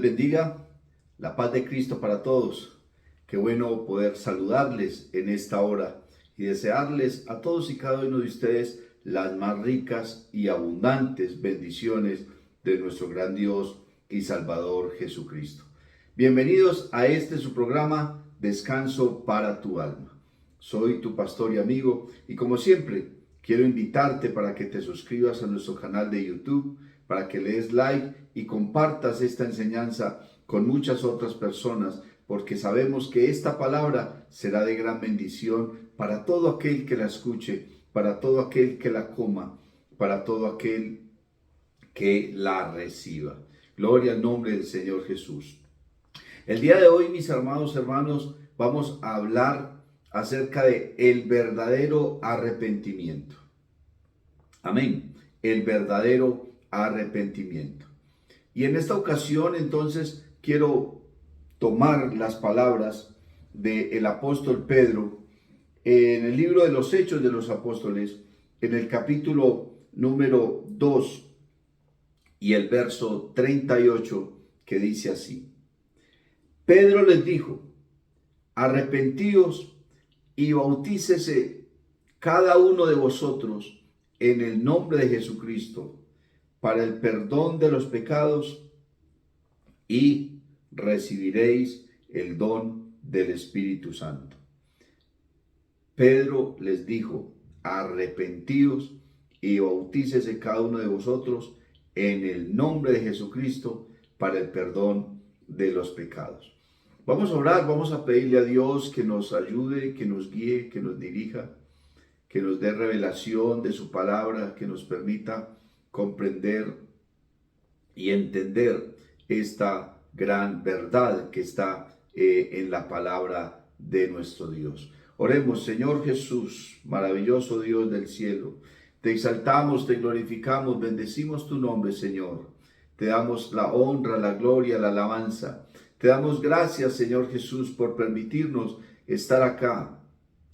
bendiga, la paz de Cristo para todos. Qué bueno poder saludarles en esta hora y desearles a todos y cada uno de ustedes las más ricas y abundantes bendiciones de nuestro gran Dios y Salvador Jesucristo. Bienvenidos a este su programa Descanso para tu alma. Soy tu pastor y amigo y como siempre quiero invitarte para que te suscribas a nuestro canal de YouTube, para que le des like y compartas esta enseñanza con muchas otras personas, porque sabemos que esta palabra será de gran bendición para todo aquel que la escuche, para todo aquel que la coma, para todo aquel que la reciba. Gloria al nombre del Señor Jesús. El día de hoy, mis amados hermanos, vamos a hablar acerca de el verdadero arrepentimiento. Amén. El verdadero arrepentimiento. Y en esta ocasión, entonces, quiero tomar las palabras del apóstol Pedro en el libro de los Hechos de los Apóstoles, en el capítulo número 2 y el verso 38, que dice así: Pedro les dijo: arrepentíos y bautícese cada uno de vosotros en el nombre de Jesucristo para el perdón de los pecados y recibiréis el don del Espíritu Santo. Pedro les dijo: arrepentíos y bautícese cada uno de vosotros en el nombre de Jesucristo para el perdón de los pecados. Vamos a orar, vamos a pedirle a Dios que nos ayude, que nos guíe, que nos dirija, que nos dé revelación de su palabra, que nos permita comprender y entender esta gran verdad que está en la palabra de nuestro Dios. Oremos. Señor Jesús, maravilloso Dios del cielo, te exaltamos, te glorificamos, bendecimos tu nombre, Señor. Te damos la honra, la gloria, la alabanza. Te damos gracias, Señor Jesús, por permitirnos estar acá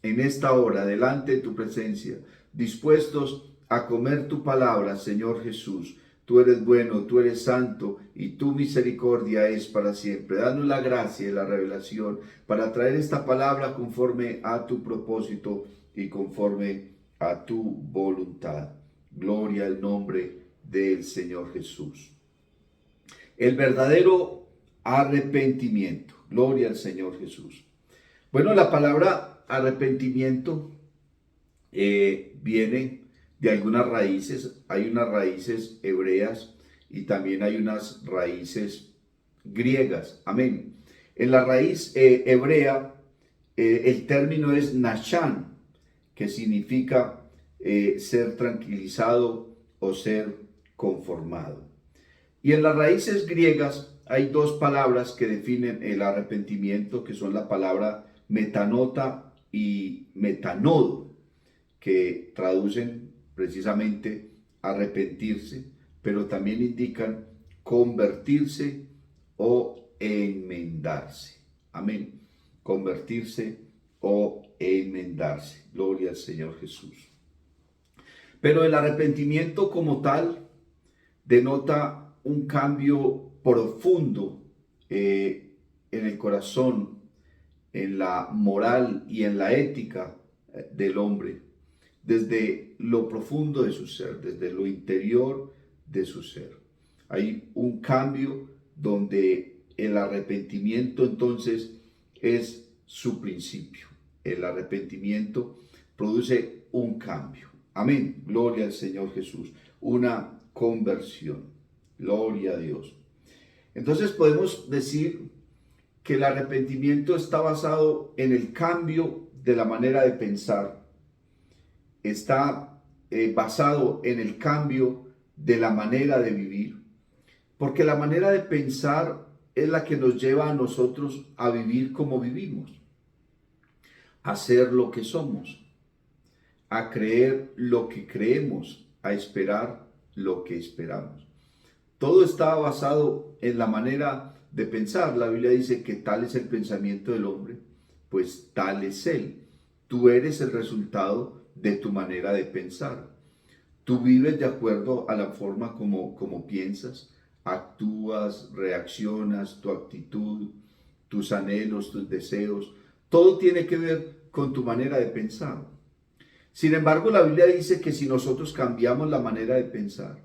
en esta hora, delante de tu presencia, dispuestos a comer tu palabra, Señor Jesús. Tú eres bueno, tú eres santo y tu misericordia es para siempre. Danos la gracia y la revelación para traer esta palabra conforme a tu propósito y conforme a tu voluntad. Gloria al nombre del Señor Jesús. El verdadero arrepentimiento. Gloria al Señor Jesús. Bueno, la palabra arrepentimiento viene de algunas raíces. Hay unas raíces hebreas y también hay unas raíces griegas. Amén. En la raíz hebrea el término es nashan, que significa ser tranquilizado o ser conformado. Y en las raíces griegas hay dos palabras que definen el arrepentimiento, que son la palabra metanota y metanodo, que traducen precisamente arrepentirse, pero también indican convertirse o enmendarse. Amén. Convertirse o enmendarse. Gloria al Señor Jesús. Pero el arrepentimiento como tal denota un cambio profundo en el corazón, en la moral y en la ética del hombre, desde lo profundo de su ser, desde lo interior de su ser. Hay un cambio donde el arrepentimiento entonces es su principio. El arrepentimiento produce un cambio. Amén. Gloria al Señor Jesús. Una conversión. Gloria a Dios. Entonces podemos decir que el arrepentimiento está basado en el cambio de la manera de pensar. Está basado en el cambio de la manera de vivir. Porque la manera de pensar es la que nos lleva a nosotros a vivir como vivimos. A ser lo que somos. A creer lo que creemos. A esperar lo que esperamos. Todo está basado en la manera de pensar. La Biblia dice que tal es el pensamiento del hombre, pues tal es él. Tú eres el resultado de tu manera de pensar. Tú vives de acuerdo a la forma como piensas, actúas, reaccionas, tu actitud, tus anhelos, tus deseos, todo tiene que ver con tu manera de pensar. Sin embargo, la Biblia dice que si nosotros cambiamos la manera de pensar,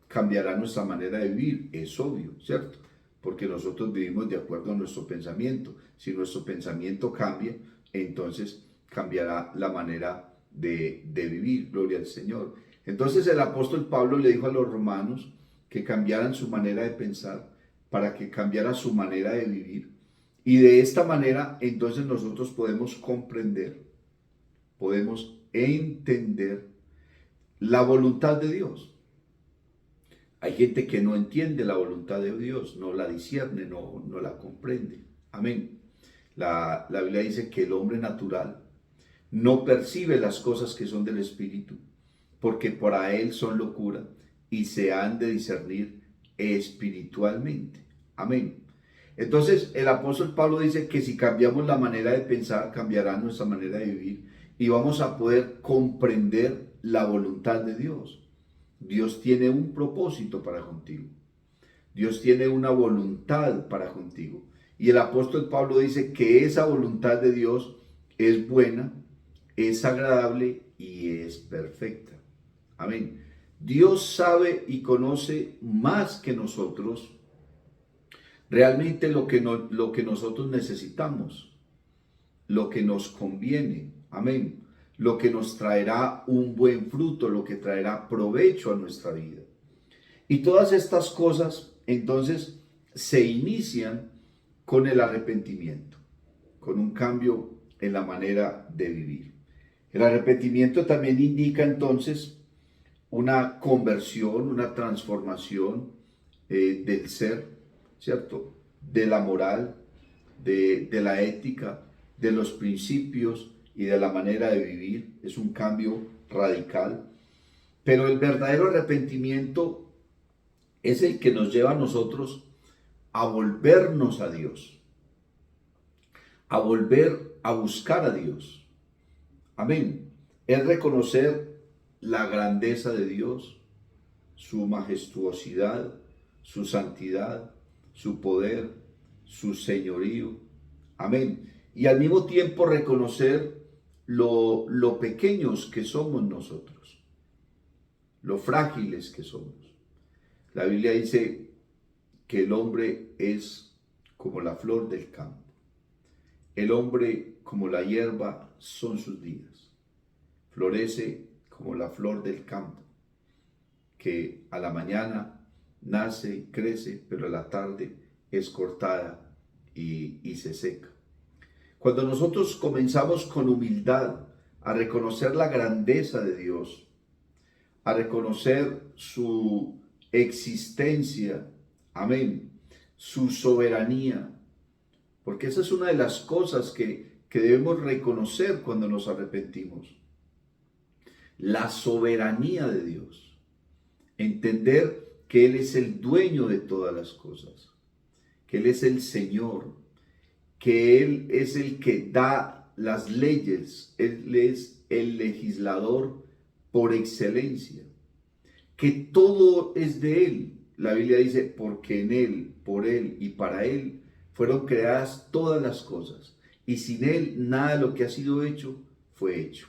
cambiará nuestra manera de vivir. Es obvio, ¿cierto? Porque nosotros vivimos de acuerdo a nuestro pensamiento. Si nuestro pensamiento cambia, entonces cambiará la manera de vivir. Gloria al Señor. Entonces el apóstol Pablo le dijo a los romanos que cambiaran su manera de pensar para que cambiara su manera de vivir. Y de esta manera, entonces nosotros podemos comprender, podemos entender la voluntad de Dios. Hay gente que no entiende la voluntad de Dios, no la discierne, no la comprende. Amén. La Biblia dice que el hombre natural no percibe las cosas que son del Espíritu, porque para él son locura y se han de discernir espiritualmente. Amén. Entonces el apóstol Pablo dice que si cambiamos la manera de pensar, cambiará nuestra manera de vivir y vamos a poder comprender la voluntad de Dios. Dios tiene un propósito para contigo. Dios tiene una voluntad para contigo. Y el apóstol Pablo dice que esa voluntad de Dios es buena, es agradable y es perfecta. Amén. Dios sabe y conoce más que nosotros realmente lo que nosotros necesitamos, lo que nos conviene. Amén. Lo que nos traerá un buen fruto, lo que traerá provecho a nuestra vida. Y todas estas cosas entonces se inician con el arrepentimiento, con un cambio en la manera de vivir. El arrepentimiento también indica entonces una conversión, una transformación del ser, ¿cierto? De la moral, de la ética, de los principios y de la manera de vivir. Es un cambio radical. Pero el verdadero arrepentimiento es el que nos lleva a nosotros a volvernos a Dios, a volver a buscar a Dios. Amén. Es reconocer la grandeza de Dios, su majestuosidad, su santidad, su poder, su señorío. Amén. Y al mismo tiempo reconocer lo pequeños que somos nosotros, lo frágiles que somos. La Biblia dice que el hombre es como la flor del campo. El hombre como la hierba son sus días. Florece como la flor del campo, que a la mañana nace y crece, pero a la tarde es cortada y se seca. Cuando nosotros comenzamos con humildad a reconocer la grandeza de Dios, a reconocer su existencia, amén, su soberanía, porque esa es una de las cosas que debemos reconocer cuando nos arrepentimos. La soberanía de Dios. Entender que Él es el dueño de todas las cosas, que Él es el Señor, que Él es el que da las leyes, Él es el legislador por excelencia, que todo es de Él. La Biblia dice, porque en Él, por Él y para Él fueron creadas todas las cosas, y sin Él nada de lo que ha sido hecho fue hecho.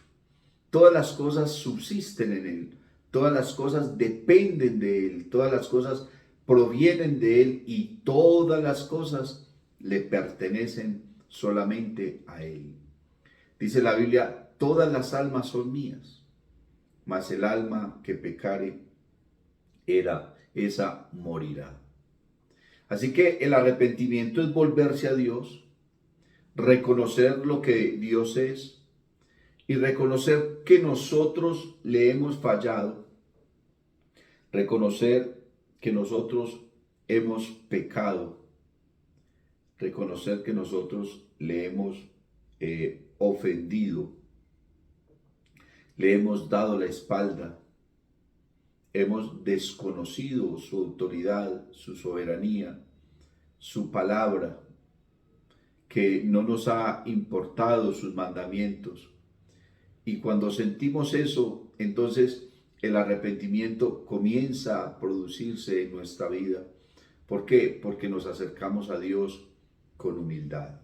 Todas las cosas subsisten en Él, todas las cosas dependen de Él, todas las cosas provienen de Él y todas las cosas le pertenecen solamente a Él. Dice la Biblia, todas las almas son mías, mas el alma que pecare, esa morirá. Así que el arrepentimiento es volverse a Dios, reconocer lo que Dios es y reconocer que nosotros le hemos fallado, reconocer que nosotros hemos pecado, reconocer que nosotros le hemos ofendido, le hemos dado la espalda, hemos desconocido su autoridad, su soberanía, su palabra, que no nos ha importado sus mandamientos. Y cuando sentimos eso, entonces el arrepentimiento comienza a producirse en nuestra vida. ¿Por qué? Porque nos acercamos a Dios con humildad.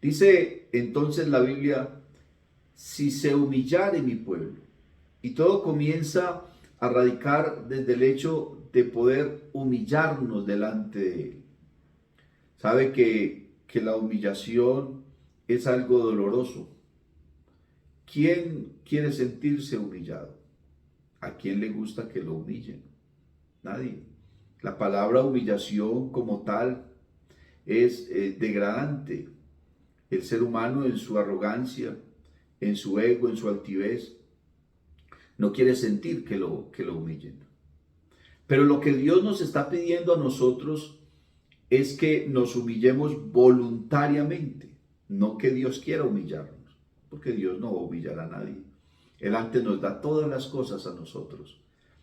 Dice entonces la Biblia, si se humillare mi pueblo, y todo comienza a radicar desde el hecho de poder humillarnos delante de Él. Sabe que la humillación es algo doloroso. ¿Quién quiere sentirse humillado? ¿A quién le gusta que lo humillen? Nadie. La palabra humillación como tal es degradante. El ser humano en su arrogancia, en su ego, en su altivez, no quiere sentir que lo humillen. Pero lo que Dios nos está pidiendo a nosotros es que nos humillemos voluntariamente, no que Dios quiera humillarnos, porque Dios no va a humillar a nadie. Él antes nos da todas las cosas a nosotros.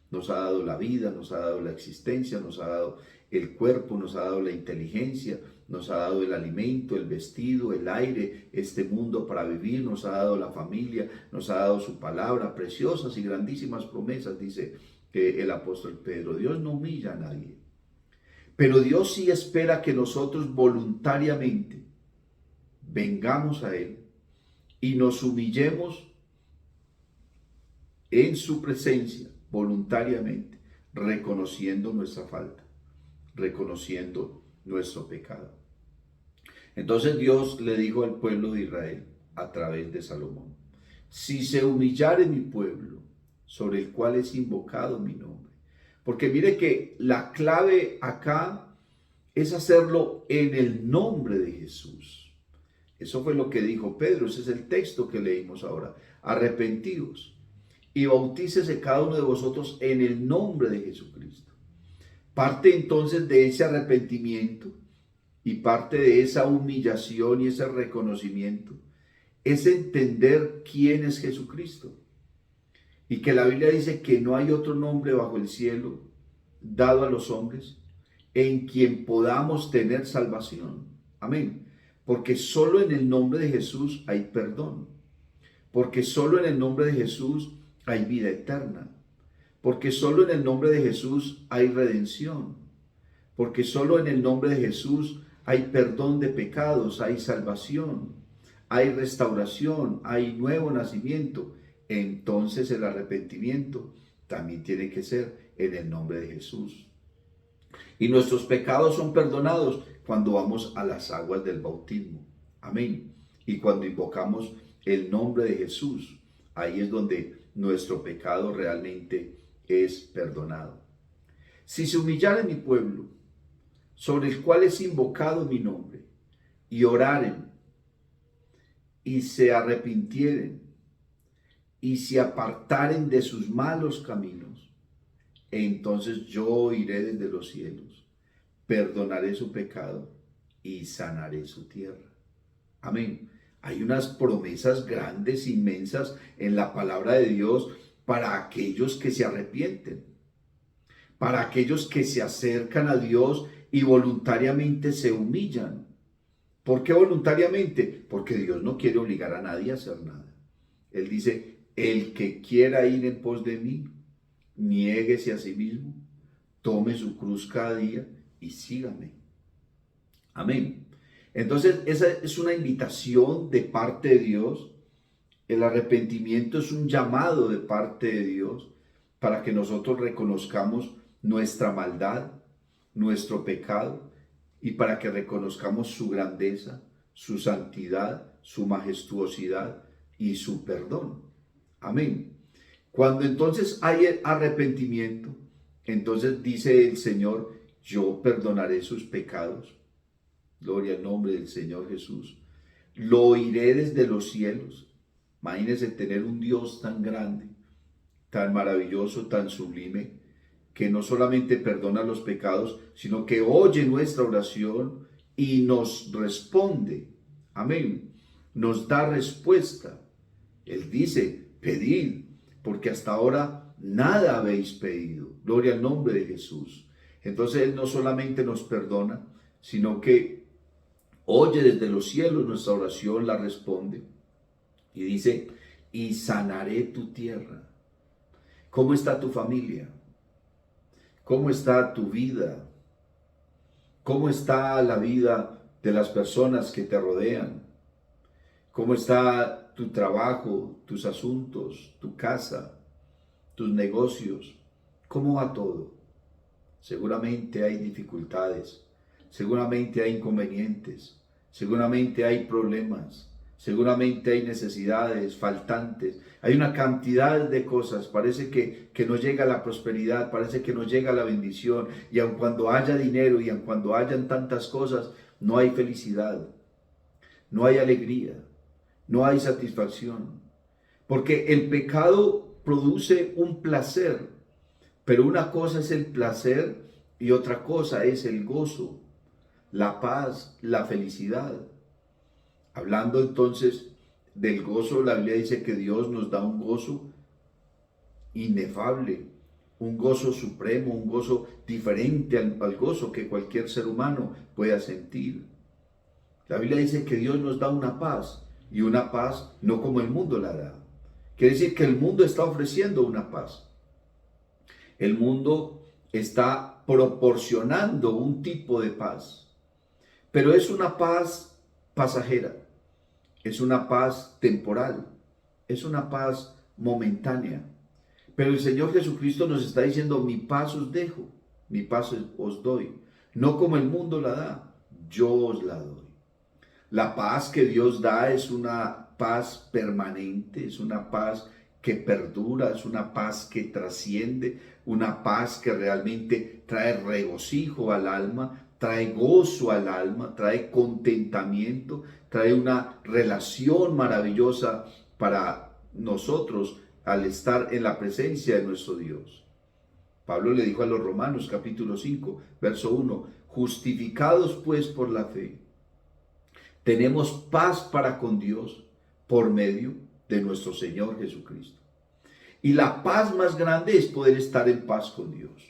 Nos ha dado la vida, nos ha dado la existencia, nos ha dado el cuerpo, nos ha dado la inteligencia, nos ha dado el alimento, el vestido, el aire, este mundo para vivir, nos ha dado la familia, nos ha dado su palabra, preciosas y grandísimas promesas, dice el apóstol Pedro. Dios no humilla a nadie, pero Dios sí espera que nosotros voluntariamente vengamos a Él y nos humillemos en su presencia voluntariamente, reconociendo nuestra falta, reconociendo nuestro pecado. Entonces Dios le dijo al pueblo de Israel a través de Salomón, si se humillare mi pueblo, sobre el cual es invocado mi nombre. Porque mire que la clave acá es hacerlo en el nombre de Jesús. Eso fue lo que dijo Pedro, ese es el texto que leímos ahora. Arrepentíos y bautícese cada uno de vosotros en el nombre de Jesucristo. Parte entonces de ese arrepentimiento y parte de esa humillación y ese reconocimiento es entender quién es Jesucristo. Y que la Biblia dice que no hay otro nombre bajo el cielo dado a los hombres en quien podamos tener salvación. Amén. Porque solo en el nombre de Jesús hay perdón. Porque solo en el nombre de Jesús hay vida eterna. Porque solo en el nombre de Jesús hay redención. Porque solo en el nombre de Jesús hay perdón de pecados, hay salvación, hay restauración, hay nuevo nacimiento. Entonces el arrepentimiento también tiene que ser en el nombre de Jesús. Y nuestros pecados son perdonados cuando vamos a las aguas del bautismo. Amén. Y cuando invocamos el nombre de Jesús, ahí es donde nuestro pecado realmente es perdonado. Si se humillare mi pueblo, sobre el cual es invocado mi nombre, y oraren, y se arrepintieren, y se apartaren de sus malos caminos, entonces yo oiré desde los cielos, perdonaré su pecado y sanaré su tierra. Amén. Hay unas promesas grandes, inmensas en la palabra de Dios para aquellos que se arrepienten, para aquellos que se acercan a Dios y voluntariamente se humillan. ¿Por qué voluntariamente? Porque Dios no quiere obligar a nadie a hacer nada. Él dice, el que quiera ir en pos de mí, niéguese a sí mismo, tome su cruz cada día y sígame. Amén. Entonces, esa es una invitación de parte de Dios. El arrepentimiento es un llamado de parte de Dios para que nosotros reconozcamos nuestra maldad, nuestro pecado, y para que reconozcamos su grandeza, su santidad, su majestuosidad y su perdón. Amén. Cuando entonces hay arrepentimiento, entonces dice el Señor, yo perdonaré sus pecados. Gloria al nombre del Señor Jesús. Lo oiré desde los cielos. Imagínense tener un Dios tan grande, tan maravilloso, tan sublime, que no solamente perdona los pecados, sino que oye nuestra oración y nos responde. Amén. Nos da respuesta. Él dice, pedid, porque hasta ahora nada habéis pedido. Gloria al nombre de Jesús. Entonces Él no solamente nos perdona, sino que oye desde los cielos nuestra oración, la responde. Y dice, y sanaré tu tierra. ¿Cómo está tu familia? ¿Cómo está tu vida? ¿Cómo está la vida de las personas que te rodean? ¿Cómo está tu trabajo, tus asuntos, tu casa, tus negocios? ¿Cómo va todo? Seguramente hay dificultades, seguramente hay inconvenientes, seguramente hay problemas, seguramente hay necesidades, faltantes. Hay una cantidad de cosas, parece que no llega la prosperidad, parece que no llega la bendición, y aun cuando haya dinero y aun cuando hayan tantas cosas, no hay felicidad, no hay alegría, no hay satisfacción, porque el pecado produce un placer, pero una cosa es el placer y otra cosa es el gozo, la paz, la felicidad. Hablando entonces del gozo, la Biblia dice que Dios nos da un gozo inefable, un gozo supremo, un gozo diferente al gozo que cualquier ser humano pueda sentir. La Biblia dice que Dios nos da una paz, y una paz no como el mundo la da. Quiere decir que el mundo está ofreciendo una paz. El mundo está proporcionando un tipo de paz, pero es una paz pasajera, es una paz temporal, es una paz momentánea. Pero el Señor Jesucristo nos está diciendo: mi paz os dejo, mi paz os doy, no como el mundo la da, yo os la doy. La paz que Dios da es una paz permanente, es una paz que perdura, es una paz que trasciende, una paz que realmente trae regocijo al alma, trae gozo al alma, trae contentamiento, trae una relación maravillosa para nosotros al estar en la presencia de nuestro Dios. Pablo le dijo a los Romanos capítulo 5, verso 1, justificados pues por la fe, tenemos paz para con Dios por medio de nuestro Señor Jesucristo. Y la paz más grande es poder estar en paz con Dios.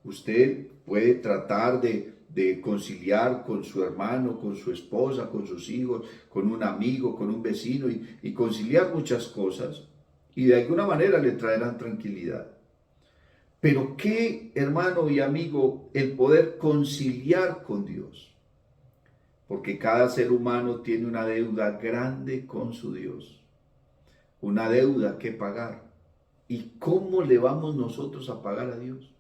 Usted puede tratar de conciliar con su hermano, con su esposa, con sus hijos, con un amigo, con un vecino, y conciliar muchas cosas, y de alguna manera le traerán tranquilidad. Pero qué, hermano y amigo, el poder conciliar con Dios. Porque cada ser humano tiene una deuda grande con su Dios, una deuda que pagar. ¿Y cómo le vamos nosotros a pagar a Dios?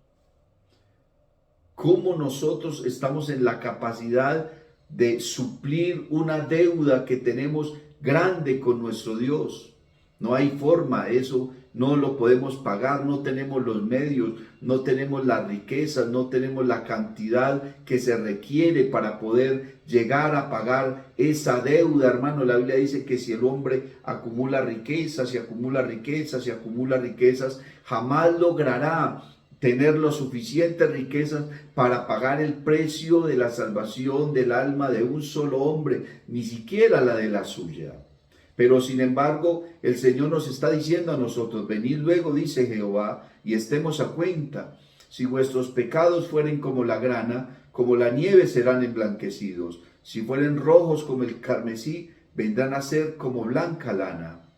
¿Cómo nosotros estamos en la capacidad de suplir una deuda que tenemos grande con nuestro Dios? No hay forma, eso no lo podemos pagar, no tenemos los medios, no tenemos las riquezas, no tenemos la cantidad que se requiere para poder llegar a pagar esa deuda, hermano. La Biblia dice que si el hombre acumula riquezas y acumula riquezas y acumula riquezas, jamás logrará tener lo suficientes riquezas para pagar el precio de la salvación del alma de un solo hombre, ni siquiera la de la suya. Pero sin embargo, el Señor nos está diciendo a nosotros: venid luego, dice Jehová, y estemos a cuenta. Si vuestros pecados fueren como la grana, como la nieve serán emblanquecidos. Si fueren rojos como el carmesí, vendrán a ser como blanca lana.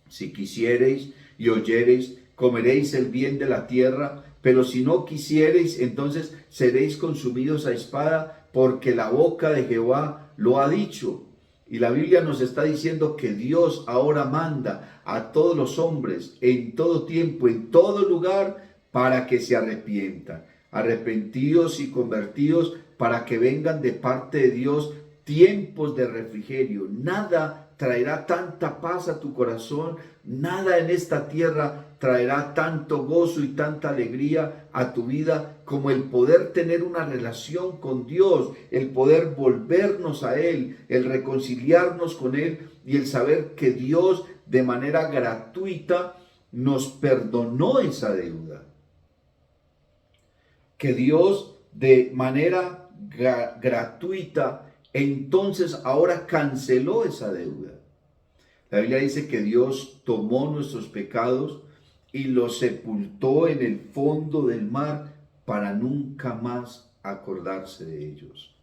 Si quisiereis y oyereis, comeréis el bien de la tierra, pero si no quisiereis, entonces seréis consumidos a espada, porque la boca de Jehová lo ha dicho. Y la Biblia nos está diciendo que Dios ahora manda a todos los hombres, en todo tiempo, en todo lugar, para que se arrepientan. Arrepentidos y convertidos, para que vengan de parte de Dios tiempos de refrigerio. Nada traerá tanta paz a tu corazón, nada en esta tierra traerá tanto gozo y tanta alegría a tu vida como el poder tener una relación con Dios, el poder volvernos a Él, el reconciliarnos con Él y el saber que Dios de manera gratuita nos perdonó esa deuda. Que Dios de manera gratuita entonces ahora canceló esa deuda. La Biblia dice que Dios tomó nuestros pecados y los sepultó en el fondo del mar para nunca más acordarse de ellos.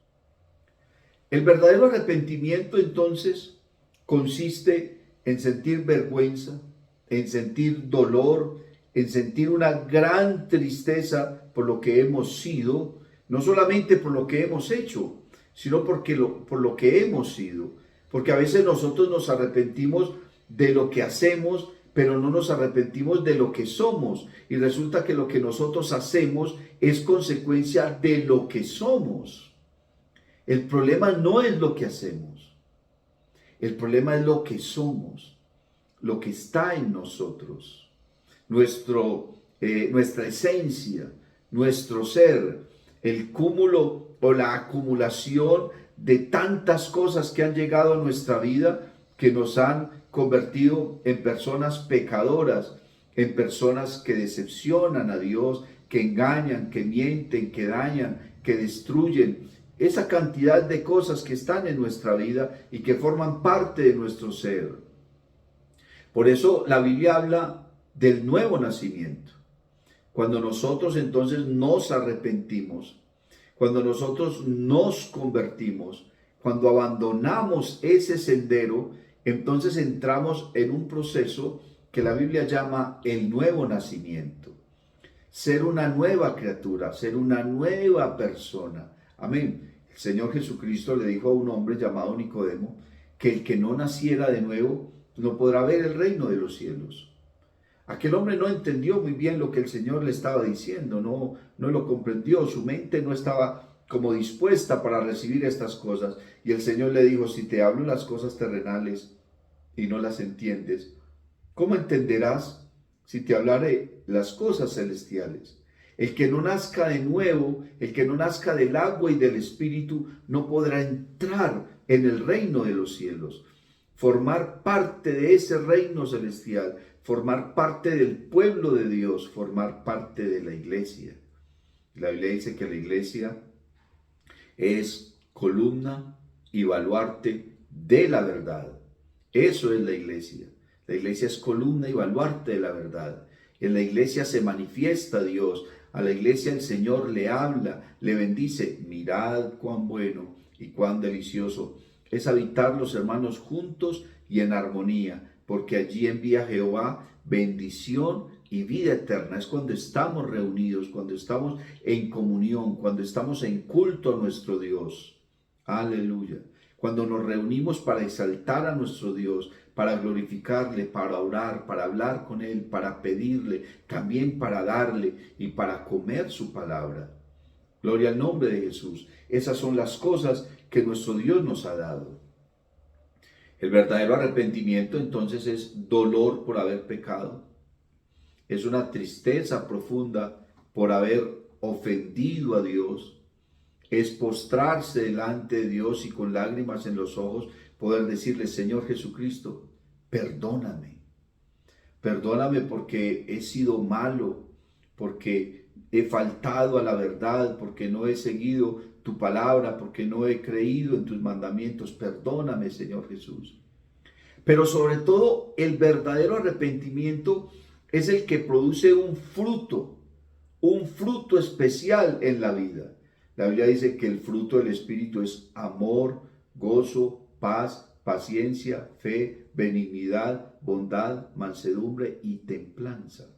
El verdadero arrepentimiento entonces consiste en sentir vergüenza, en sentir dolor, en sentir una gran tristeza por lo que hemos sido, no solamente por lo que hemos hecho, sino por lo que hemos sido. Porque a veces nosotros nos arrepentimos de lo que hacemos, pero no nos arrepentimos de lo que somos. Y resulta que lo que nosotros hacemos es consecuencia de lo que somos. El problema no es lo que hacemos. El problema es lo que somos, lo que está en nosotros, nuestra esencia, nuestro ser, el cúmulo o la acumulación de tantas cosas que han llegado a nuestra vida que nos han convertido en personas pecadoras, en personas que decepcionan a Dios, que engañan, que mienten, que dañan, que destruyen. Esa cantidad de cosas que están en nuestra vida y que forman parte de nuestro ser. Por eso la Biblia habla del nuevo nacimiento. Cuando nosotros entonces nos arrepentimos, cuando nosotros nos convertimos, cuando abandonamos ese sendero, entonces entramos en un proceso que la Biblia llama el nuevo nacimiento. Ser una nueva criatura, ser una nueva persona. Amén. El Señor Jesucristo le dijo a un hombre llamado Nicodemo que el que no naciera de nuevo no podrá ver el reino de los cielos. Aquel hombre no entendió muy bien lo que el Señor le estaba diciendo, no lo comprendió, su mente no estaba como dispuesta para recibir estas cosas. Y el Señor le dijo, si te hablo las cosas terrenales y no las entiendes, ¿cómo entenderás si te hablaré las cosas celestiales? El que no nazca de nuevo, el que no nazca del agua y del Espíritu, no podrá entrar en el reino de los cielos, formar parte de ese reino celestial, formar parte del pueblo de Dios, formar parte de la iglesia. La Biblia dice que la iglesia es columna y baluarte de la verdad. Eso es la iglesia. La iglesia es columna y baluarte de la verdad. En la iglesia se manifiesta Dios. A la iglesia el Señor le habla, le bendice. Mirad cuán bueno y cuán delicioso es habitar los hermanos juntos y en armonía, porque allí envía Jehová bendición y vida eterna. Es cuando estamos reunidos, cuando estamos en comunión, cuando estamos en culto a nuestro Dios. Aleluya. Cuando nos reunimos para exaltar a nuestro Dios, para glorificarle, para orar, para hablar con Él, para pedirle, también para darle y para comer su palabra. Gloria al nombre de Jesús. Esas son las cosas que nuestro Dios nos ha dado. El verdadero arrepentimiento entonces es dolor por haber pecado. Es una tristeza profunda por haber ofendido a Dios. Es postrarse delante de Dios y con lágrimas en los ojos poder decirle, Señor Jesucristo, perdóname. Perdóname porque he sido malo, porque he faltado a la verdad, porque no he seguido tu palabra, porque no he creído en tus mandamientos. Perdóname, Señor Jesús. Pero sobre todo, el verdadero arrepentimiento es el que produce un fruto especial en la vida. La Biblia dice que el fruto del Espíritu es amor, gozo, paz, paciencia, fe, benignidad, bondad, mansedumbre y templanza.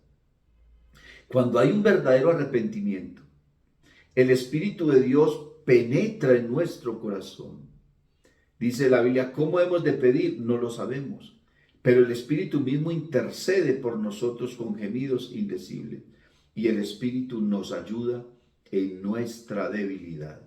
Cuando hay un verdadero arrepentimiento, el Espíritu de Dios penetra en nuestro corazón. Dice la Biblia, ¿cómo hemos de pedir? No lo sabemos, pero el Espíritu mismo intercede por nosotros con gemidos indecibles y el Espíritu nos ayuda en nuestra debilidad.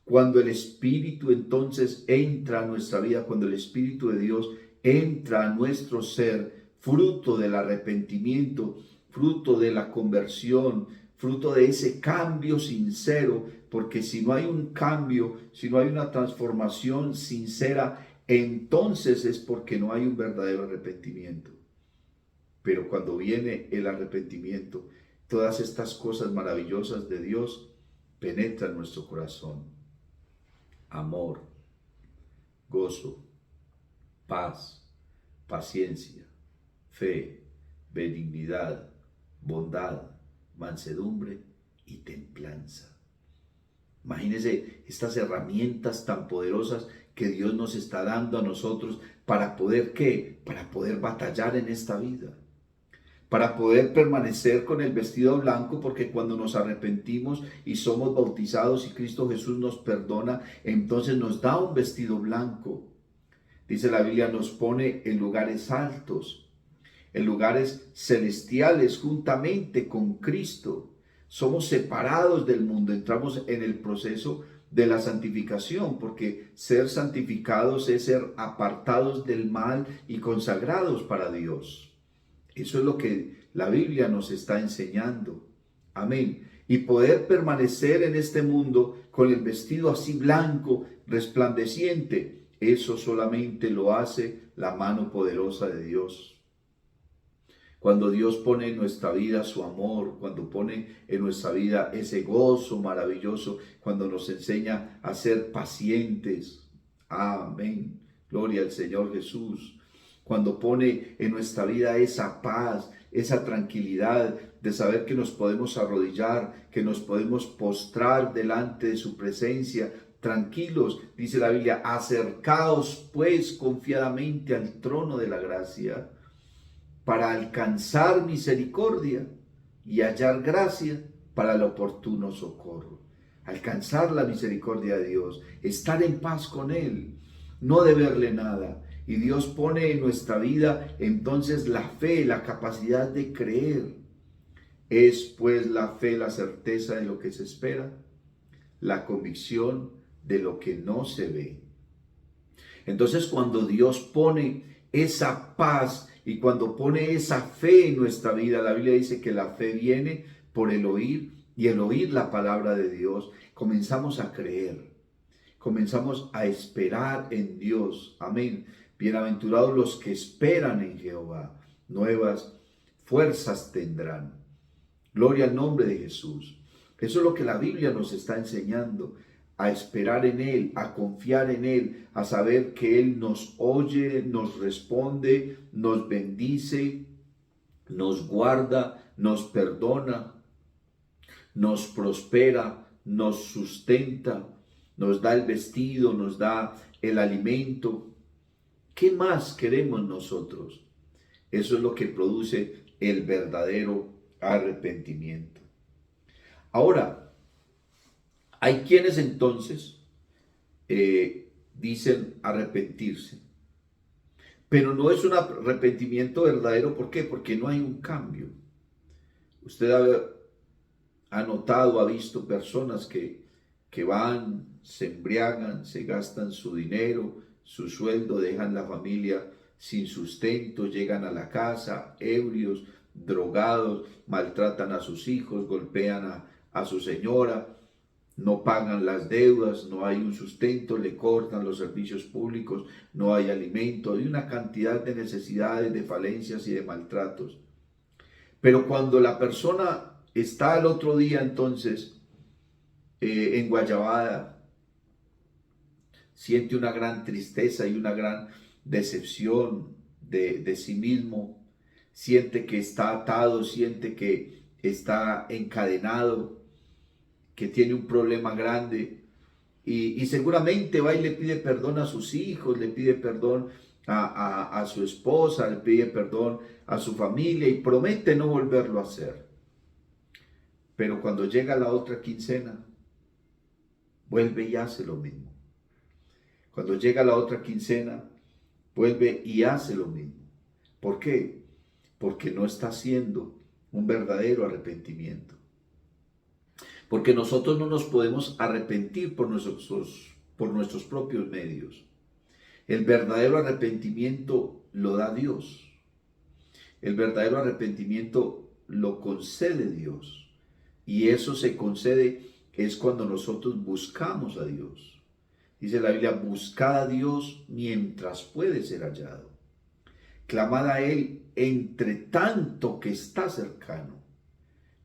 Cuando el Espíritu entonces entra a nuestra vida, cuando el Espíritu de Dios entra a nuestro ser, fruto del arrepentimiento, fruto de la conversión, fruto de ese cambio sincero, porque si no hay un cambio, si no hay una transformación sincera, entonces es porque no hay un verdadero arrepentimiento. Pero cuando viene el arrepentimiento, todas estas cosas maravillosas de Dios penetran nuestro corazón. Amor, gozo, paz, paciencia, fe, benignidad, bondad, mansedumbre y templanza. Imagínense estas herramientas tan poderosas que Dios nos está dando a nosotros para poder, ¿qué? Para poder batallar en esta vida. para poder permanecer con el vestido blanco, porque cuando nos arrepentimos y somos bautizados y Cristo Jesús nos perdona, entonces nos da un vestido blanco. Dice la Biblia, nos pone en lugares altos, en lugares celestiales juntamente con Cristo. Somos separados del mundo, entramos en el proceso de la santificación, porque ser santificados es ser apartados del mal y consagrados para Dios. Eso es lo que la Biblia nos está enseñando. Amén. Y poder permanecer en este mundo con el vestido así blanco, resplandeciente, eso solamente lo hace la mano poderosa de Dios. Cuando Dios pone en nuestra vida su amor, cuando pone en nuestra vida ese gozo maravilloso, cuando nos enseña a ser pacientes. Amén. Gloria al Señor Jesús. Cuando pone en nuestra vida esa paz, esa tranquilidad de saber que nos podemos arrodillar, que nos podemos postrar delante de su presencia, tranquilos, dice la Biblia, acercaos pues confiadamente al trono de la gracia, para alcanzar misericordia y hallar gracia para el oportuno socorro. Alcanzar la misericordia de Dios, estar en paz con Él, no deberle nada. Y Dios pone en nuestra vida entonces la fe, la capacidad de creer. Es pues la fe la certeza de lo que se espera, la convicción de lo que no se ve. Entonces cuando Dios pone esa paz y cuando pone esa fe en nuestra vida, la Biblia dice que la fe viene por el oír y el oír la palabra de Dios. Comenzamos a creer, comenzamos a esperar en Dios. Amén. Bienaventurados los que esperan en Jehová, nuevas fuerzas tendrán. Gloria al nombre de Jesús. Eso es lo que la Biblia nos está enseñando, a esperar en Él, a confiar en Él, a saber que Él nos oye, nos responde, nos bendice, nos guarda, nos perdona, nos prospera, nos sustenta, nos da el vestido, nos da el alimento. ¿Qué más queremos nosotros? Eso es lo que produce el verdadero arrepentimiento. Ahora, hay quienes entonces dicen arrepentirse, pero no es un arrepentimiento verdadero. ¿Por qué? Porque no hay un cambio. Usted ha notado, ha visto personas que van, se embriagan, se gastan su dinero, su sueldo, dejan la familia sin sustento, llegan a la casa ebrios, drogados, maltratan a sus hijos, golpean a su señora, no pagan las deudas, no hay un sustento, le cortan los servicios públicos, no hay alimento, hay una cantidad de necesidades, de falencias y de maltratos. Pero cuando la persona está al otro día entonces en Guayabada, siente una gran tristeza y una gran decepción de sí mismo, siente que está atado, siente que está encadenado, que tiene un problema grande y seguramente va y le pide perdón a sus hijos, le pide perdón a su esposa, le pide perdón a su familia y promete no volverlo a hacer. Pero cuando llega la otra quincena, vuelve y hace lo mismo. Cuando llega la otra quincena, vuelve y hace lo mismo. ¿Por qué? Porque no está haciendo un verdadero arrepentimiento. Porque nosotros no nos podemos arrepentir por nuestros propios medios. El verdadero arrepentimiento lo da Dios. El verdadero arrepentimiento lo concede Dios. Y eso se concede es cuando nosotros buscamos a Dios. Dice la Biblia, buscad a Dios mientras puede ser hallado. Clamad a Él entre tanto que está cercano.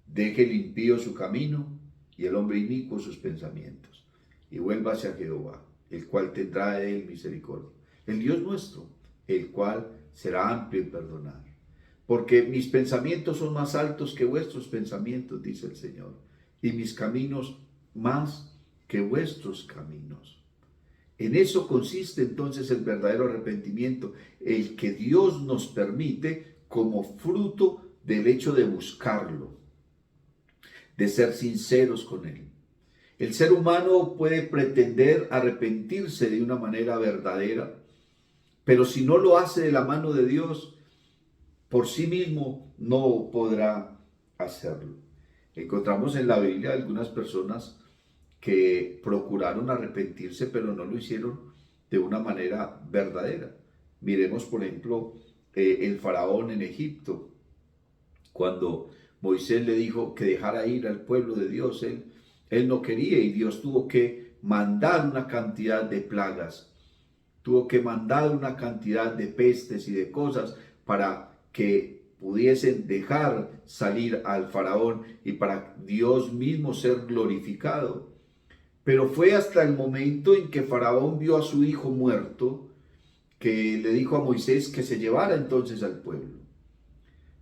Deje el impío su camino y el hombre inicuo sus pensamientos, y vuélvase a Jehová, el cual tendrá de él misericordia. El Dios nuestro, el cual será amplio en perdonar. Porque mis pensamientos son más altos que vuestros pensamientos, dice el Señor, y mis caminos más que vuestros caminos. En eso consiste entonces el verdadero arrepentimiento, el que Dios nos permite como fruto del hecho de buscarlo, de ser sinceros con Él. El ser humano puede pretender arrepentirse de una manera verdadera, pero si no lo hace de la mano de Dios, por sí mismo no podrá hacerlo. Encontramos en la Biblia algunas personas que procuraron arrepentirse, pero no lo hicieron de una manera verdadera. Miremos, por ejemplo, el faraón en Egipto, cuando Moisés le dijo que dejara ir al pueblo de Dios, él no quería y Dios tuvo que mandar una cantidad de plagas, tuvo que mandar una cantidad de pestes y de cosas para que pudiesen dejar salir al faraón y para Dios mismo ser glorificado. Pero fue hasta el momento en que Faraón vio a su hijo muerto que le dijo a Moisés que se llevara entonces al pueblo.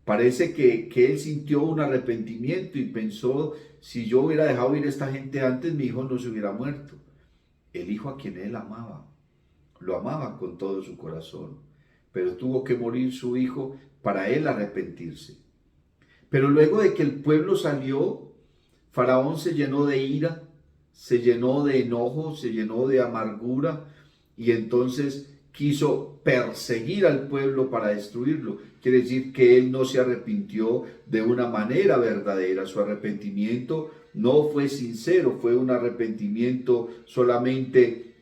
Parece que él sintió un arrepentimiento y pensó, si yo hubiera dejado ir a esta gente antes, mi hijo no se hubiera muerto. El hijo a quien él amaba, lo amaba con todo su corazón, pero tuvo que morir su hijo para él arrepentirse. Pero luego de que el pueblo salió, Faraón se llenó de ira, se llenó de enojo, se llenó de amargura y entonces quiso perseguir al pueblo para destruirlo. Quiere decir que él no se arrepintió de una manera verdadera. Su arrepentimiento no fue sincero, fue un arrepentimiento solamente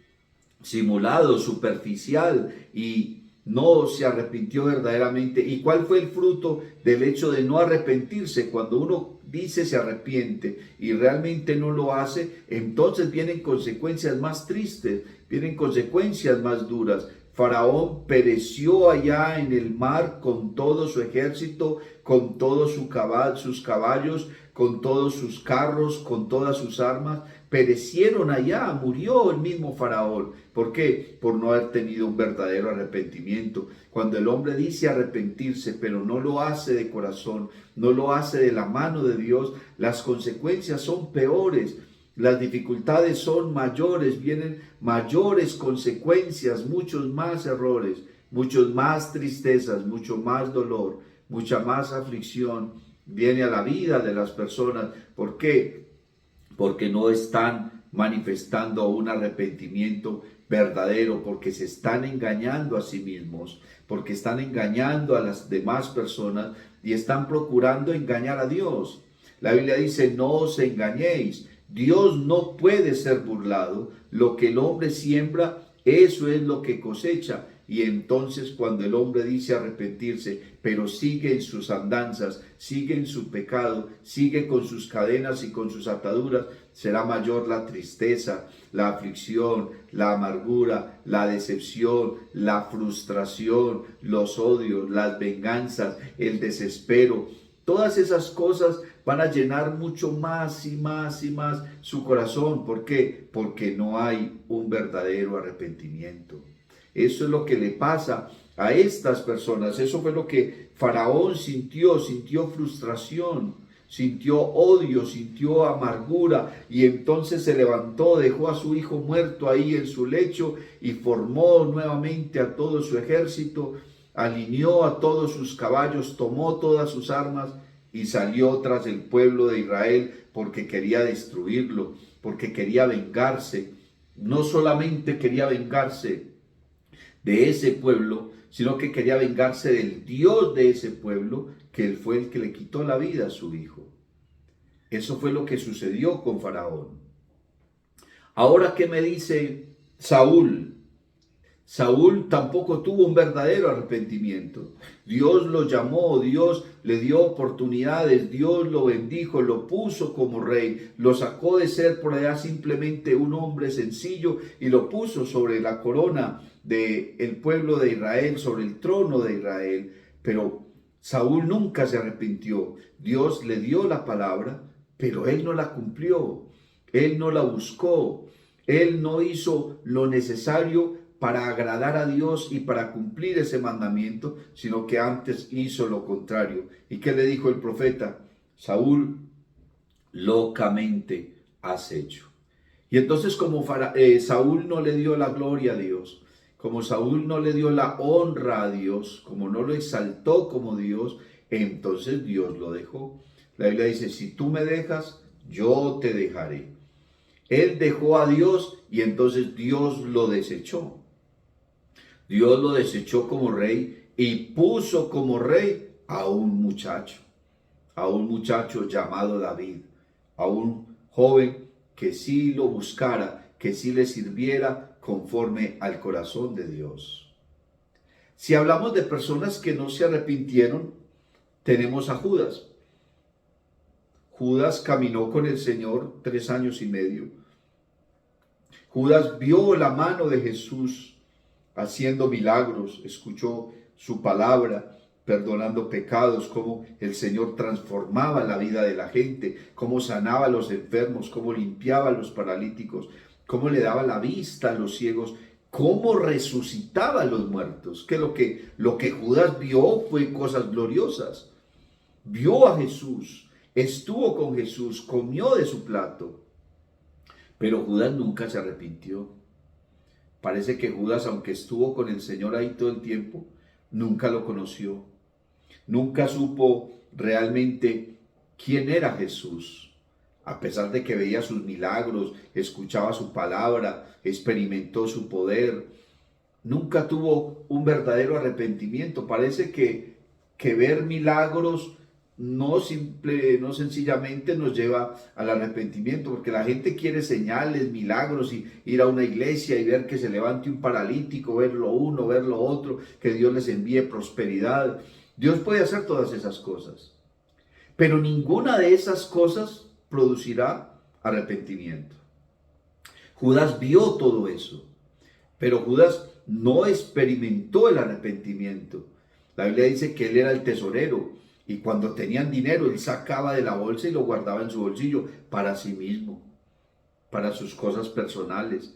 simulado, superficial, y no se arrepintió verdaderamente. ¿Y cuál fue el fruto del hecho de no arrepentirse? Cuando uno dice se arrepiente y realmente no lo hace, entonces vienen consecuencias más tristes, vienen consecuencias más duras. Faraón pereció allá en el mar con todo su ejército, con todos sus caballos, con todos sus carros, con todas sus armas. Perecieron allá, murió el mismo Faraón. ¿Por qué? Por no haber tenido un verdadero arrepentimiento. Cuando el hombre dice arrepentirse, pero no lo hace de corazón, no lo hace de la mano de Dios, las consecuencias son peores. Las dificultades son mayores, vienen mayores consecuencias, muchos más errores, muchos más tristezas, mucho más dolor, mucha más aflicción viene a la vida de las personas. ¿Por qué? Porque no están manifestando un arrepentimiento verdadero, porque se están engañando a sí mismos, porque están engañando a las demás personas y están procurando engañar a Dios. La Biblia dice, no os engañéis. Dios no puede ser burlado. Lo que el hombre siembra, eso es lo que cosecha. Y entonces cuando el hombre dice arrepentirse, pero sigue en sus andanzas, sigue en su pecado, sigue con sus cadenas y con sus ataduras, será mayor la tristeza, la aflicción, la amargura, la decepción, la frustración, los odios, las venganzas, el desespero. Todas esas cosas van a llenar mucho más y más y más su corazón. ¿Por qué? Porque no hay un verdadero arrepentimiento. Eso es lo que le pasa a estas personas. Eso fue lo que Faraón sintió frustración, sintió odio, sintió amargura, y entonces se levantó, dejó a su hijo muerto ahí en su lecho y formó nuevamente a todo su ejército, alineó a todos sus caballos, tomó todas sus armas y salió tras el pueblo de Israel porque quería destruirlo, porque quería vengarse. No solamente quería vengarse de ese pueblo, sino que quería vengarse del Dios de ese pueblo, que él fue el que le quitó la vida a su hijo. Eso fue lo que sucedió con Faraón. Ahora, ¿qué me dice Saúl? Saúl tampoco tuvo un verdadero arrepentimiento. Dios lo llamó, Dios le dio oportunidades, Dios lo bendijo, lo puso como rey, lo sacó de ser por allá simplemente un hombre sencillo y lo puso sobre la corona del pueblo de Israel, sobre el trono de Israel. Pero Saúl nunca se arrepintió. Dios le dio la palabra, pero él no la cumplió, él no la buscó, él no hizo lo necesario para agradar a Dios y para cumplir ese mandamiento, sino que antes hizo lo contrario. ¿Y qué le dijo el profeta? Saúl, locamente has hecho. Y entonces como Saúl no le dio la gloria a Dios, como Saúl no le dio la honra a Dios, como no lo exaltó como Dios, Entonces Dios lo dejó. La Biblia dice, si tú me dejas, yo te dejaré. Él dejó a Dios y entonces Dios lo desechó. Dios lo desechó como rey y puso como rey a un muchacho llamado David, a un joven que sí lo buscara, que sí le sirviera conforme al corazón de Dios. Si hablamos de personas que no se arrepintieron, tenemos a Judas. Judas caminó con el Señor 3 años y medio. Judas vio la mano de Jesús haciendo milagros, escuchó su palabra, perdonando pecados, cómo el Señor transformaba la vida de la gente, cómo sanaba a los enfermos, cómo limpiaba a los paralíticos, cómo le daba la vista a los ciegos, cómo resucitaba a los muertos. Que lo que Judas vio fue cosas gloriosas. Vio a Jesús, estuvo con Jesús, comió de su plato, pero Judas nunca se arrepintió. Parece que Judas, aunque estuvo con el Señor ahí todo el tiempo, nunca lo conoció. Nunca supo realmente quién era Jesús. A pesar de que veía sus milagros, escuchaba su palabra, experimentó su poder, nunca tuvo un verdadero arrepentimiento. Parece que ver milagros no sencillamente nos lleva al arrepentimiento, porque la gente quiere señales, milagros, y ir a una iglesia y ver que se levante un paralítico, ver lo uno, ver lo otro, que Dios les envíe prosperidad. Dios puede hacer todas esas cosas, pero ninguna de esas cosas producirá arrepentimiento. Judas vio todo eso, pero Judas no experimentó el arrepentimiento. La Biblia dice que él era el tesorero, y cuando tenían dinero, él sacaba de la bolsa y lo guardaba en su bolsillo para sí mismo, para sus cosas personales.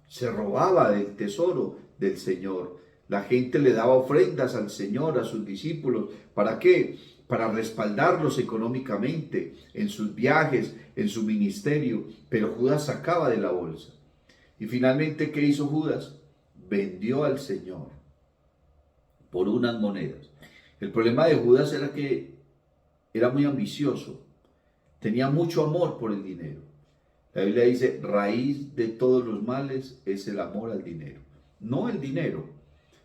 Se robaba del tesoro del Señor. La gente le daba ofrendas al Señor, a sus discípulos. ¿Para qué? Para respaldarlos económicamente en sus viajes, en su ministerio. Pero Judas sacaba de la bolsa. Y finalmente, ¿qué hizo Judas? Vendió al Señor por unas monedas. El problema de Judas era que era muy ambicioso, tenía mucho amor por el dinero. La Biblia dice, raíz de todos los males es el amor al dinero. No el dinero,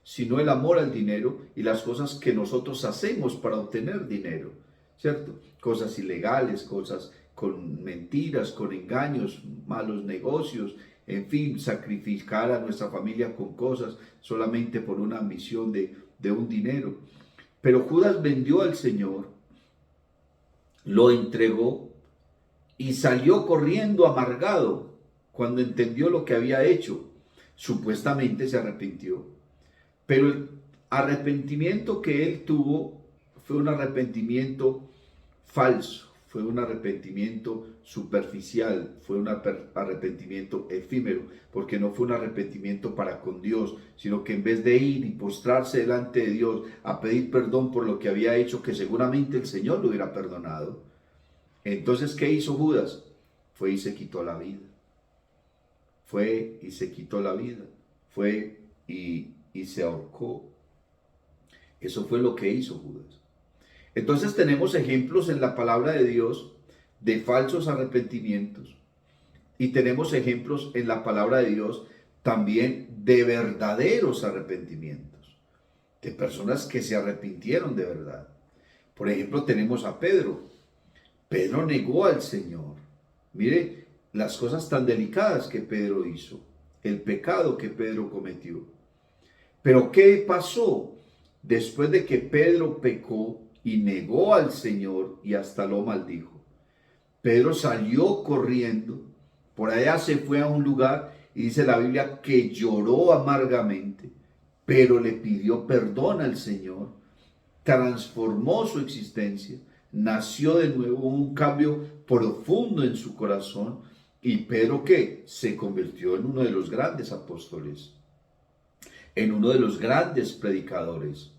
sino el amor al dinero y las cosas que nosotros hacemos para obtener dinero, ¿cierto? Cosas ilegales, cosas con mentiras, con engaños, malos negocios, en fin, sacrificar a nuestra familia con cosas solamente por una ambición de un dinero. Pero Judas vendió al Señor, lo entregó y salió corriendo amargado cuando entendió lo que había hecho. Supuestamente se arrepintió, pero el arrepentimiento que él tuvo fue un arrepentimiento falso, fue un arrepentimiento superficial, fue un arrepentimiento efímero, porque no fue un arrepentimiento para con Dios, sino que en vez de ir y postrarse delante de Dios a pedir perdón por lo que había hecho, que seguramente el Señor lo hubiera perdonado, entonces ¿qué hizo Judas? Fue y se quitó la vida. Fue y se quitó la vida. Fue y se ahorcó. Eso fue lo que hizo Judas. Entonces tenemos ejemplos en la palabra de Dios de falsos arrepentimientos y tenemos ejemplos en la palabra de Dios también de verdaderos arrepentimientos, de personas que se arrepintieron de verdad. Por ejemplo, tenemos a Pedro. Pedro negó al Señor. Mire las cosas tan delicadas que Pedro hizo, el pecado que Pedro cometió. Pero ¿qué pasó? Después de que Pedro pecó y negó al Señor y hasta lo maldijo, Pedro salió corriendo, por allá se fue a un lugar y dice la Biblia que lloró amargamente, pero le pidió perdón al Señor, transformó su existencia, nació de nuevo, un cambio profundo en su corazón. Y Pedro, ¿qué? Se convirtió en uno de los grandes apóstoles, en uno de los grandes predicadores,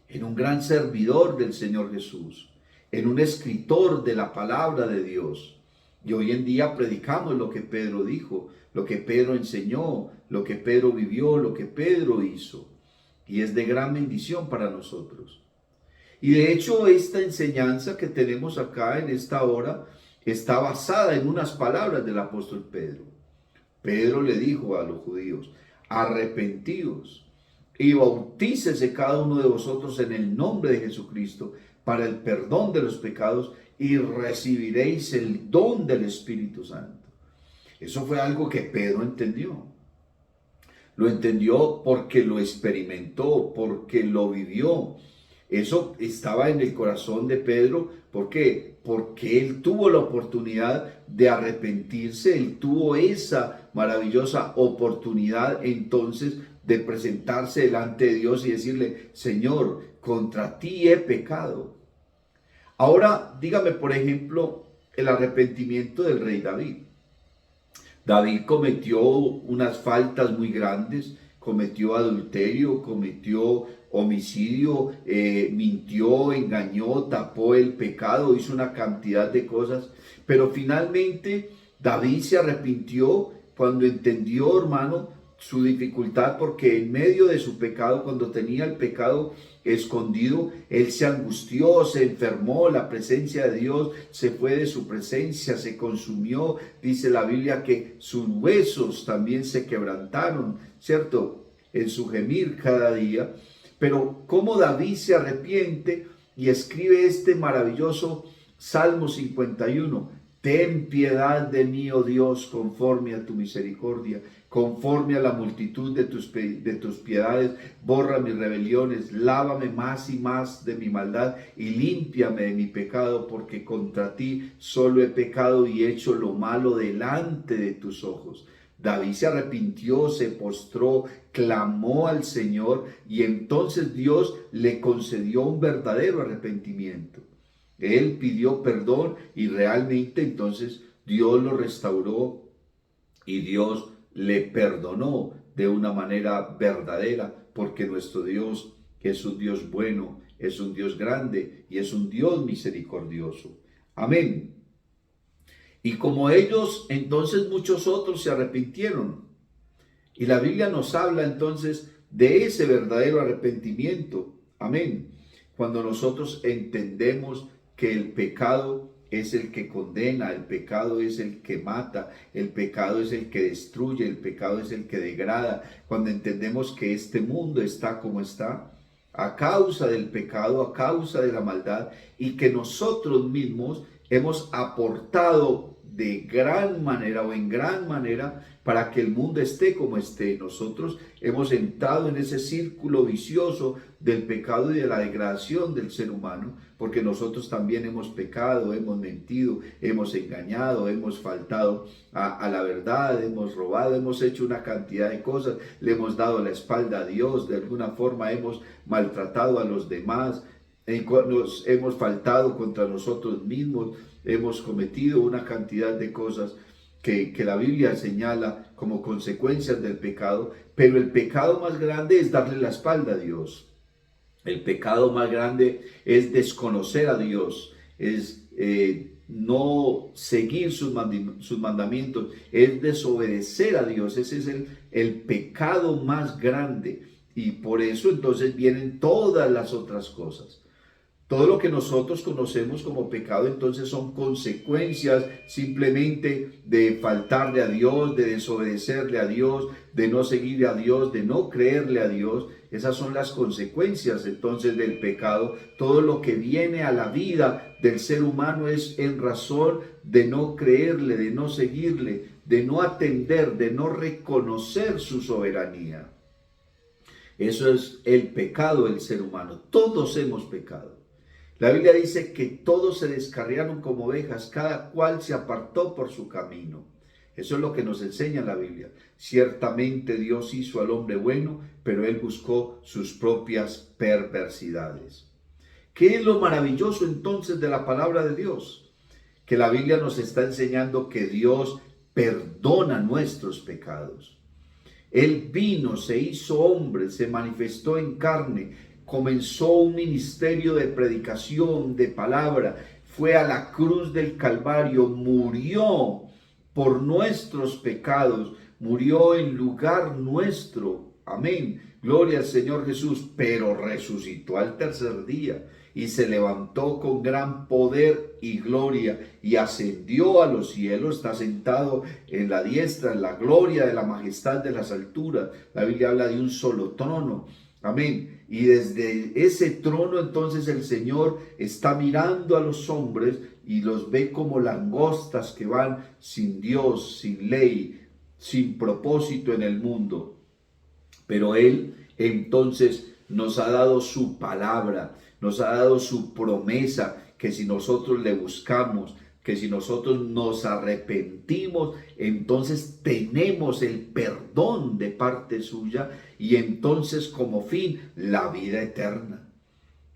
en un gran servidor del Señor Jesús, en un escritor de la palabra de Dios. Y hoy en día predicamos lo que Pedro dijo, lo que Pedro enseñó, lo que Pedro vivió, lo que Pedro hizo. Y es de gran bendición para nosotros. Y de hecho esta enseñanza que tenemos acá en esta hora está basada en unas palabras del apóstol Pedro. Pedro le dijo a los judíos: arrepentíos y bautícese cada uno de vosotros en el nombre de Jesucristo para el perdón de los pecados y recibiréis el don del Espíritu Santo. Eso fue algo que Pedro entendió. Lo entendió porque lo experimentó, porque lo vivió. Eso estaba en el corazón de Pedro. ¿Por qué? Porque él tuvo la oportunidad de arrepentirse, él tuvo esa maravillosa oportunidad entonces de presentarse delante de Dios y decirle: Señor, contra ti he pecado. Ahora, dígame, por ejemplo, el arrepentimiento del rey David. David cometió unas faltas muy grandes, cometió adulterio, cometió homicidio, mintió, engañó, tapó el pecado, hizo una cantidad de cosas, pero finalmente David se arrepintió cuando entendió, hermano, su dificultad, porque en medio de su pecado, cuando tenía el pecado escondido, él se angustió, se enfermó, la presencia de Dios se fue de su presencia, se consumió. Dice la Biblia que sus huesos también se quebrantaron, ¿cierto? En su gemir cada día. Pero cómo David se arrepiente y escribe este maravilloso Salmo 51. Ten piedad de mí, oh Dios, conforme a tu misericordia, conforme a la multitud de tus piedades, borra mis rebeliones, lávame más y más de mi maldad y límpiame de mi pecado, porque contra ti solo he pecado y hecho lo malo delante de tus ojos. David se arrepintió, se postró, clamó al Señor y entonces Dios le concedió un verdadero arrepentimiento. Él pidió perdón y realmente entonces Dios lo restauró y Dios le perdonó de una manera verdadera, porque nuestro Dios es un Dios bueno, es un Dios grande y es un Dios misericordioso. Amén. Y como ellos, entonces muchos otros se arrepintieron. Y la Biblia nos habla entonces de ese verdadero arrepentimiento. Amén. Cuando nosotros entendemos que el pecado es el que condena, el pecado es el que mata, el pecado es el que destruye, el pecado es el que degrada. Cuando entendemos que este mundo está como está, a causa del pecado, a causa de la maldad, y que nosotros mismos hemos aportado de gran manera o en gran manera para que el mundo esté como esté. Nosotros hemos entrado en ese círculo vicioso del pecado y de la degradación del ser humano, porque nosotros también hemos pecado, hemos mentido, hemos engañado, hemos faltado a la verdad, hemos robado, hemos hecho una cantidad de cosas, le hemos dado la espalda a Dios, de alguna forma hemos maltratado a los demás, nos hemos faltado contra nosotros mismos, hemos cometido una cantidad de cosas que la Biblia señala como consecuencias del pecado, pero el pecado más grande es darle la espalda a Dios. El pecado más grande es desconocer a Dios, es no seguir sus mandamientos, es desobedecer a Dios. Ese es el pecado más grande, y por eso entonces vienen todas las otras cosas. Todo lo que nosotros conocemos como pecado entonces son consecuencias simplemente de faltarle a Dios, de desobedecerle a Dios, de no seguir a Dios, de no creerle a Dios. Esas son las consecuencias entonces del pecado. Todo lo que viene a la vida del ser humano es en razón de no creerle, de no seguirle, de no atender, de no reconocer su soberanía. Eso es el pecado del ser humano. Todos hemos pecado. La Biblia dice que todos se descarriaron como ovejas, cada cual se apartó por su camino. Eso es lo que nos enseña la Biblia. Ciertamente Dios hizo al hombre bueno, pero él buscó sus propias perversidades. ¿Qué es lo maravilloso entonces de la palabra de Dios? Que la Biblia nos está enseñando que Dios perdona nuestros pecados. Él vino, se hizo hombre, se manifestó en carne, comenzó un ministerio de predicación, de palabra, fue a la cruz del Calvario, murió por nuestros pecados, murió en lugar nuestro. Amén. Gloria al Señor Jesús, pero resucitó al tercer día. y se levantó con gran poder y gloria y ascendió a los cielos, está sentado en la diestra, en la gloria de la majestad de las alturas. La Biblia habla de un solo trono. Amén. Y desde ese trono entonces el Señor está mirando a los hombres y los ve como langostas que van sin Dios, sin ley, sin propósito en el mundo. Pero Él entonces nos ha dado su palabra, nos ha dado su promesa, que si nosotros le buscamos, que si nosotros nos arrepentimos, entonces tenemos el perdón de parte suya y entonces como fin la vida eterna.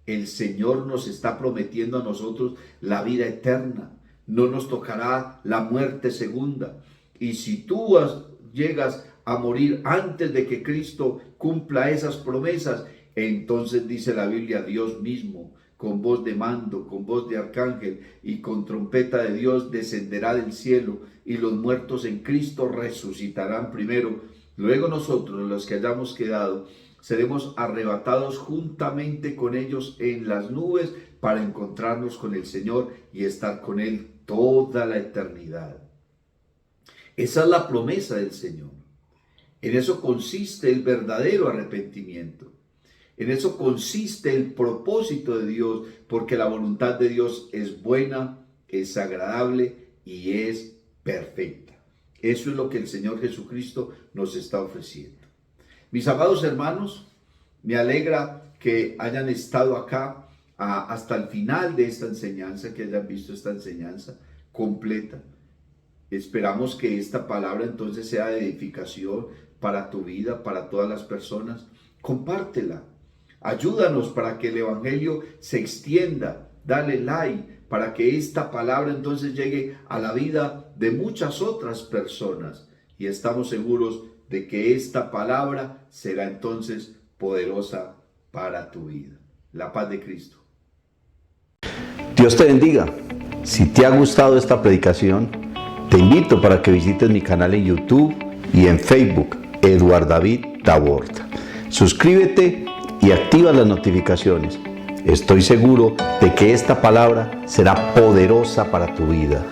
El Señor nos está prometiendo a nosotros la vida eterna. No nos tocará la muerte segunda. Y si tú llegas a morir antes de que Cristo cumpla esas promesas, entonces dice la Biblia, Dios mismo, con voz de mando, con voz de arcángel y con trompeta de Dios descenderá del cielo y los muertos en Cristo resucitarán primero. Luego nosotros, los que hayamos quedado, seremos arrebatados juntamente con ellos en las nubes para encontrarnos con el Señor y estar con Él toda la eternidad. Esa es la promesa del Señor. En eso consiste el verdadero arrepentimiento. En eso consiste el propósito de Dios, porque la voluntad de Dios es buena, es agradable y es perfecta. Eso es lo que el Señor Jesucristo nos está ofreciendo. Mis amados hermanos, me alegra que hayan estado acá hasta el final de esta enseñanza, que hayan visto esta enseñanza completa. Esperamos que esta palabra entonces sea de edificación para tu vida, para todas las personas. Compártela. Ayúdanos para que el evangelio se extienda. Dale like para que esta palabra entonces llegue a la vida de muchas otras personas. Y estamos seguros de que esta palabra será entonces poderosa para tu vida. La paz de Cristo. Dios te bendiga. Si te ha gustado esta predicación, te invito para que visites mi canal en YouTube y en Facebook, Eduard David Taborda. Suscríbete y activa las notificaciones. Estoy seguro de que esta palabra será poderosa para tu vida.